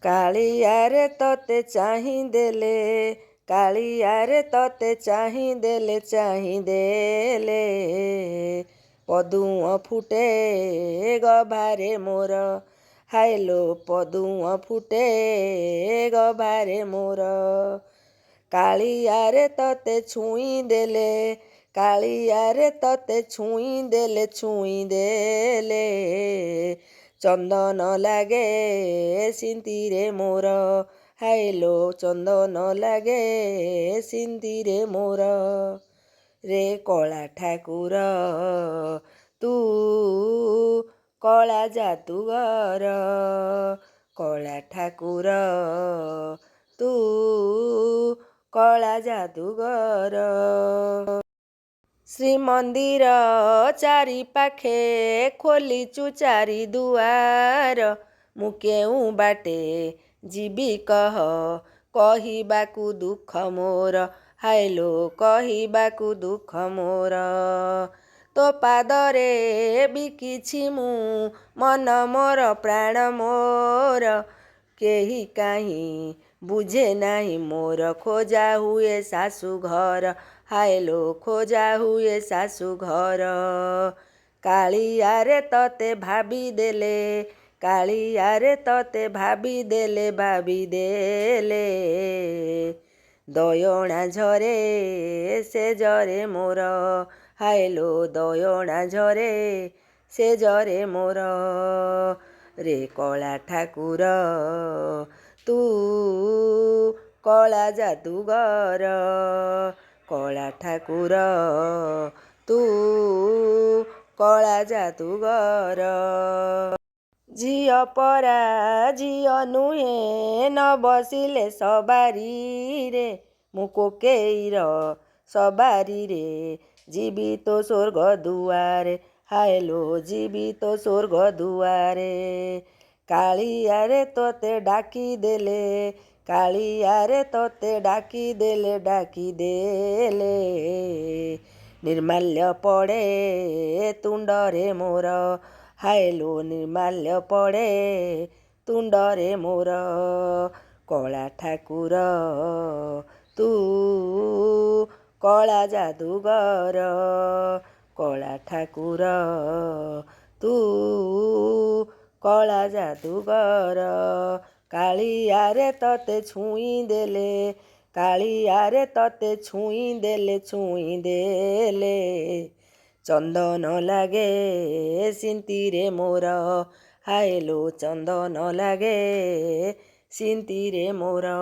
କାଳିଆରେ ତତେ ଚାହିଁଦେଲେ, କାଳିଆରେ ତତେ ଚାହିଁଦେଲେ, ଚାହିଁଦେଲେ ପଦୁଅଁ ଫୁଟେ ଗଭାରେ ମୋର, ହାଇଲୋ ପଦୁଅଁ ଫୁଟେ ଗଭାରେ ମୋର। କାଳିଆରେ ତତେ ଛୁଇଁଦେଲେ, କାଳିଆରେ ତତେ ଛୁଇଁଦେଲେ, ଛୁଇଁଦେଲେ ଚନ୍ଦନ ଲାଗେ ସିନ୍ତିରେ ମୋର, ହାଇଲୋ ଚନ୍ଦନ ଲାଗେ ସିନ୍ତିରେ ମୋର। ରେ କଳା ଠାକୁର ତୁ କଳା ଜାଦୁଗର, କଳା ଠାକୁର ତୁ କଳା ଜାଦୁଗର। ଶ୍ରୀମନ୍ଦିର ଚାରିପାଖେ ଖୋଲିଛୁ ଚାରି ଦୁଆର, ମୁଁ କେଉଁ ବାଟେ ଯିବି କହ, କହିବାକୁ ଦୁଃଖ ମୋର, ହାଇଲୋ କହିବାକୁ ଦୁଃଖ ମୋର। ତୋ ପାଦରେ ବିକିଛି ମୁଁ ମନ ମୋର ପ୍ରାଣ ମୋର, କେହି କାହିଁ ବୁଝେ ନାହିଁ ମୋର, ଖୋଜା ହୁଏ ଶାଶୁଘର, ହାଇଲୋ ଖୋଜା ହୁଏ ଶାଶୁଘର। କାଳିଆରେ ତତେ ଭାବିଦେଲେ, କାଳିଆରେ ତତେ ଭାବିଦେଲେ, ଭାବିଦେଲେ ଦୟଣା ଝରେ ସେଜରେ ମୋର, ହାଇଲୋ ଦୟଣା ଝରେ ସେଜରେ ମୋର। ରେ କଳା ଠାକୁର ତୁ କଳା ଜାଦୁଗର, କଳା ଠାକୁର ତୁ କଳା ଜାଦୁଗର। ଝିଅ ପରା ଝିଅ ନୁହେଁ ନ ବସିଲେ ସବାରିରେ, ମୁଁ କୋକେଇର ସବାରିରେ ଯିବି ତୋ ସ୍ୱର୍ଗ ଦୁଆରେ, ହାଇଲୋ ଯିବି ତୋ ସ୍ୱର୍ଗ ଦୁଆରେ। କାଳିଆରେ ତତେ ଡାକିଦେଲେ, କାଳିଆରେ ତତେ ଡାକିଦେଲେ, ଡାକିଦେଲେ ନିର୍ମାଲ୍ୟ ପଡ଼େ ତୁଣ୍ଡରେ ମୋର, ହାଇଲୋ ନିର୍ମାଲ୍ୟ ପଡ଼େ ତୁଣ୍ଡରେ ମୋର। କଳା ଠାକୁର ତୁ କଳା ଜାଦୁଗର, କଳା ଠାକୁର ତୁ କଳା ଜାଦୁଗର। କାଳିଆରେ ତତେ ଛୁଇଁଦେଲେ, କାଳିଆରେ ତତେ ଛୁଇଁଦେଲେ, ଛୁଇଁଦେଲେ ଚନ୍ଦନ ଲାଗେ ସିନ୍ତିରେ ମୋର, ହାଇଲୋ ଚନ୍ଦନ ଲାଗେ ସିନ୍ତିରେ ମୋର।